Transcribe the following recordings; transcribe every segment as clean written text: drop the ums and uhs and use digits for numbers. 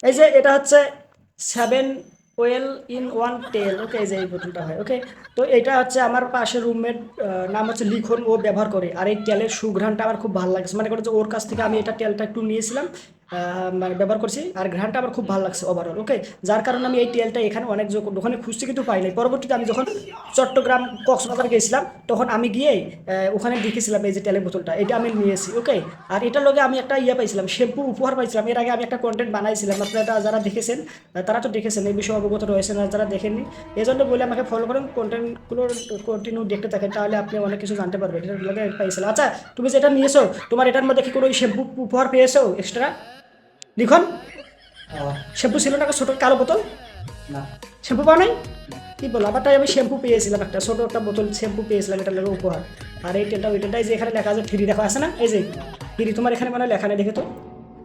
এই যে এটা হচ্ছে 7 ওয়েল ইন ওয়ান টেল। ওকে, এই যে এই বোতলটা হয়। ওকে, তো এটা হচ্ছে আমার পাশে রুমমেট, নাম হচ্ছে লিখন, ও ব্যবহার করে। আর এই তেলের সুঘ্রাণটা আমার খুব ভালো লাগছে, মানে করে যে ওর কাছ থেকে আমি এটা তেলটা একটু নিয়েছিলাম, মানে ব্যবহার করছি, আর ঘ্রাণটা আমার খুব ভালো লাগছে ওভারঅল। ওকে, যার কারণে আমি এই তেলটা এখানে অনেক দোকানে খুঁজছি কিন্তু পাই নাই। পরবর্তীতে আমি যখন চট্টগ্রাম কক্সবাজার গেছিলাম তখন আমি গিয়ে ওখানে দেখেছিলাম এই যে তেলের বোতলটা, এটা আমি নিয়েছি। ওকে, আর এটার লগে আমি একটা ইয়ে পাইছিলাম, শ্যাম্পু উপহার পাইছিলাম। এর আগে আমি একটা কন্টেন্ট বানাইছিলাম, আপনারা যারা দেখেছেন তারা তো দেখেছেন, এই বিষয়ে অবগত রয়েছেন। আর যারা দেখেননি, এই জন্য বলে আমাকে ফলো করেন, কন্টেন্টগুলো কন্টিনিউ দেখতে থাকেন, তাহলে আপনি অনেক কিছু জানতে পারবেন। এটার লগে পাইছিলাম। আচ্ছা, তুমি যেটা নিয়েছো, তোমার এটার মধ্যে কি কোনো শ্যাম্পু উপহার পেয়েছো এক্সট্রা লিখন? আহ, শ্যাম্পু ছিল না, ছোট কালো বোতল? না। শ্যাম্পু পাও নাই? কি বলো, আবার তাই আমি শ্যাম্পু পেয়েছিলাম, একটা ছোট একটা বোতল শ্যাম্পু পেয়েছিলাম, এটা লাগে উপহার। আর এই টেনটা ওই টেনটাই যে এখানে লেখা আছে ফ্রি, দেখা আছে না এই যে ফ্রি, তোমার এখানে মানে লেখা নেই দেখে তো।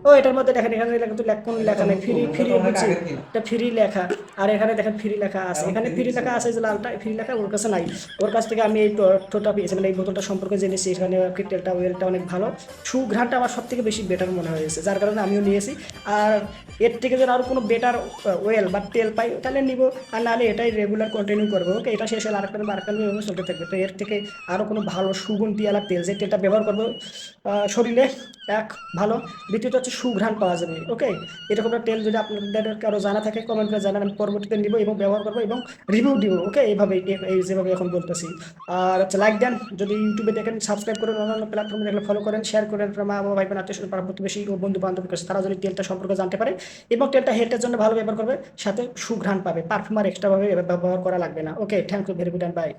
ও, এটার মধ্যে দেখেন, এখানে লেখা তো কোন এটা তো লেখা নেই, ফ্রি নতুন, এটা ফ্রি তো অনেক বুঝছি, আগের কিনা। এটা ফ্রি লেখা। আর এখানে দেখেন ফ্রি লেখা আছে, এখন এখানে ফ্রি ফ্রি দিছে লেখা তো। আছে, যে লালটা ফ্রি লেখা ওর কাছে নাই। ওর কাছ থেকে আমি এই টোটা পেয়েছি, মানে এই বোতলটা সম্পর্কে জেনেছি। এখানে আর কি তেলটা ওয়েলটা অনেক ভালো, সুঘ্রাণটা আমার সব থেকে বেশি বেটার মনে হয়েছে, যার কারণে আমিও নিয়েছি। আর এর থেকে যদি আরও কোনো বেটার ওয়েল বা তেল পাই তাহলে নিব, আর নাহলে এটাই রেগুলার কন্টিনিউ করবো। ওকে, এটা শেষ হলে আরেকটা নেবো, আরেকটা নেবো, এভাবে চলতে থাকবে। তো এর থেকে আরও কোনো ভালো সুগন্ধিওয়ালা তেল, যে তেলটা ব্যবহার করবো শরীরে এক ভালো, দ্বিতীয়ত হচ্ছে সুঘ্রাণ পাওয়া যাবে। ওকে, এরকম একটা তেল যদি আপনাদের কারো জানা থাকে কমেন্ট করে জানান, আমি পরবর্তীতে নিব এবং ব্যবহার করবো এবং রিভিউ দিব। ওকে, এইভাবে এই যেভাবে এখন বলতেছি। আর হচ্ছে লাইক দেন, যদি ইউটিউবে দেখেন সাবস্ক্রাইব করেন, অন্যান্য প্ল্যাটফর্মে দেখলে ফলো করেন, শেয়ার করেন আপনার মা বাবা, ভাই বোন, আত্মীয় স্বজন, পাড়া প্রতিবেশী ও বন্ধু বান্ধবের কাছে, তারা যদি তেলটা সম্পর্কে জানতে পারে এবং তেলটা হেল্থের জন্য ভালো ব্যবহার করবে, সাথে সুঘ্রাণ পাবে, পারফিউমার এক্সট্রা ভাবে ব্যবহার করা লাগবে না। Okay, thank you very good and by.